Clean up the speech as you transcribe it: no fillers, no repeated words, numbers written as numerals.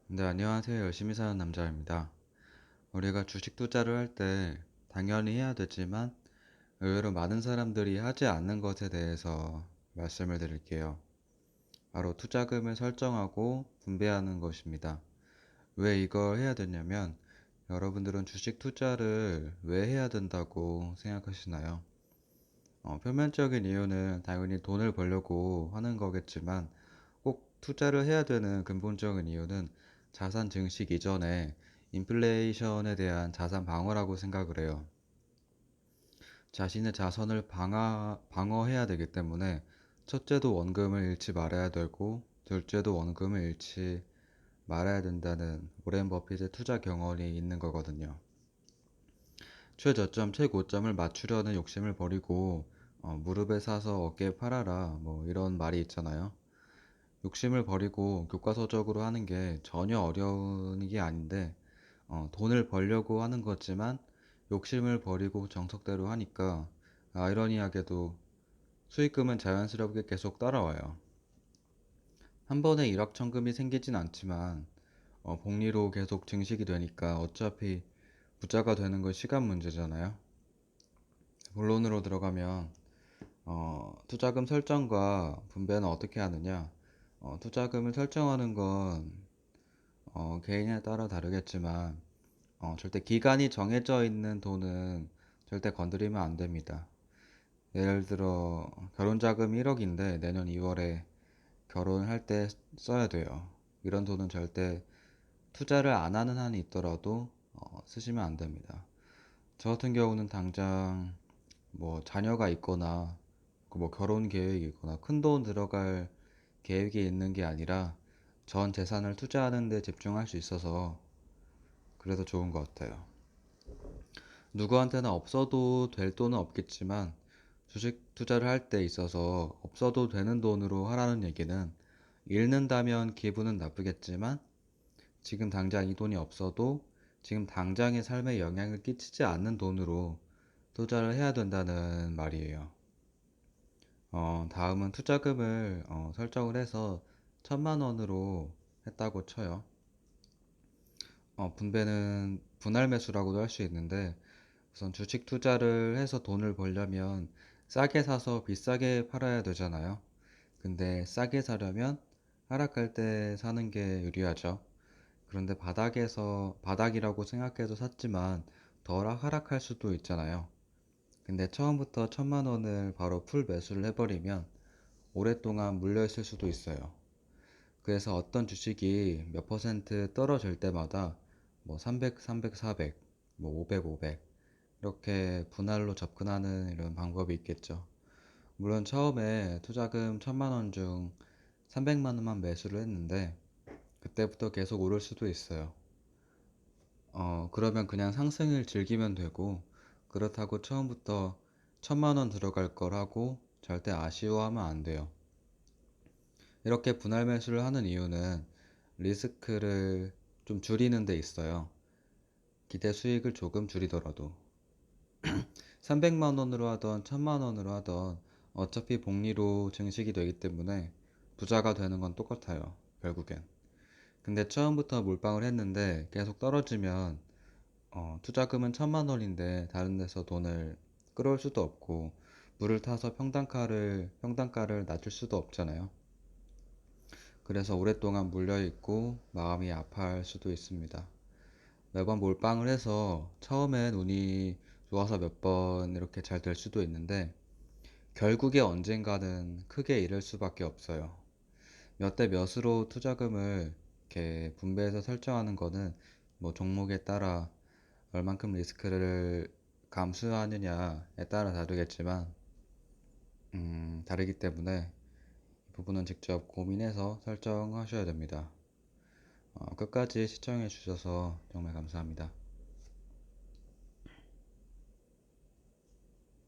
네, 안녕하세요. 열심히 사는 남자입니다. 우리가 주식 투자를 할 때 당연히 해야 되지만 의외로 많은 사람들이 하지 않는 것에 대해서 말씀을 드릴게요. 바로 투자금을 설정하고 분배하는 것입니다. 왜 이걸 해야 되냐면 여러분들은 주식 투자를 왜 해야 된다고 생각하시나요? 표면적인 이유는 당연히 돈을 벌려고 하는 거겠지만 꼭 투자를 해야 되는 근본적인 이유는 자산 증식 이전에 인플레이션에 대한 자산 방어라고 생각을 해요. 자신의 자선을 방어해야 되기 때문에 첫째도 원금을 잃지 말아야 되고 둘째도 원금을 잃지 말아야 된다는 오렌 버핏의 투자 경험이 있는 거거든요. 최저점, 최고점을 맞추려는 욕심을 버리고 무릎에 사서 어깨에 팔아라 뭐 이런 말이 있잖아요. 욕심을 버리고 교과서적으로 하는 게 전혀 어려운 게 아닌데 돈을 벌려고 하는 거지만 욕심을 버리고 정석대로 하니까 아이러니하게도 수익금은 자연스럽게 계속 따라와요. 한 번에 일확천금이 생기진 않지만 복리로 계속 증식이 되니까 어차피 부자가 되는 건 시간 문제잖아요. 본론으로 들어가면 투자금 설정과 분배는 어떻게 하느냐. 투자금을 설정하는 건 개인에 따라 다르겠지만 절대 기간이 정해져 있는 돈은 절대 건드리면 안 됩니다. 예를 들어 결혼 자금이 1억인데 내년 2월에 결혼할 때 써야 돼요. 이런 돈은 절대 투자를 안 하는 한이 있더라도 쓰시면 안 됩니다. 저 같은 경우는 당장 뭐 자녀가 있거나 뭐 결혼 계획이 있거나 큰 돈 들어갈 계획이 있는 게 아니라 전 재산을 투자하는 데 집중할 수 있어서 그래서 좋은 것 같아요. 누구한테나 없어도 될 돈은 없겠지만 주식 투자를 할 때 있어서 없어도 되는 돈으로 하라는 얘기는 잃는다면 기분은 나쁘겠지만 지금 당장 이 돈이 없어도 지금 당장의 삶에 영향을 끼치지 않는 돈으로 투자를 해야 된다는 말이에요. 다음은 투자금을 설정을 해서 1,000만 원으로 했다고 쳐요. 분배는 분할 매수라고도 할 수 있는데 우선 주식 투자를 해서 돈을 벌려면 싸게 사서 비싸게 팔아야 되잖아요. 근데 싸게 사려면 하락할 때 사는 게 유리하죠. 그런데 바닥이라고 생각해서 샀지만 덜 하락할 수도 있잖아요. 근데 처음부터 1,000만 원을 바로 풀 매수를 해버리면 오랫동안 물려있을 수도 있어요. 그래서 어떤 주식이 몇 퍼센트 떨어질 때마다 뭐 300, 300, 400, 뭐 500, 500 이렇게 분할로 접근하는 이런 방법이 있겠죠. 물론 처음에 투자금 1,000만 원 중 300만 원만 매수를 했는데 그때부터 계속 오를 수도 있어요. 그러면 그냥 상승을 즐기면 되고 그렇다고 처음부터 1,000만 원 들어갈 거라고 절대 아쉬워하면 안 돼요. 이렇게 분할 매수를 하는 이유는 리스크를 좀 줄이는 데 있어요. 기대 수익을 조금 줄이더라도 300만 원으로 하던 1,000만 원으로 하던 어차피 복리로 증식이 되기 때문에 부자가 되는 건 똑같아요. 결국엔. 근데 처음부터 몰빵을 했는데 계속 떨어지면 투자금은 1,000만 원인데 다른 데서 돈을 끌어올 수도 없고 물을 타서 평단가를 낮출 수도 없잖아요. 그래서 오랫동안 물려있고 마음이 아파할 수도 있습니다. 매번 몰빵을 해서 처음엔 운이 좋아서 몇 번 이렇게 잘 될 수도 있는데 결국에 언젠가는 크게 잃을 수밖에 없어요. 몇 대 몇으로 투자금을 이렇게 분배해서 설정하는 거는 뭐 종목에 따라 얼만큼 리스크를 감수하느냐에 따라 다르겠지만 다르기 때문에 이 부분은 직접 고민해서 설정하셔야 됩니다. 끝까지 시청해 주셔서 정말 감사합니다.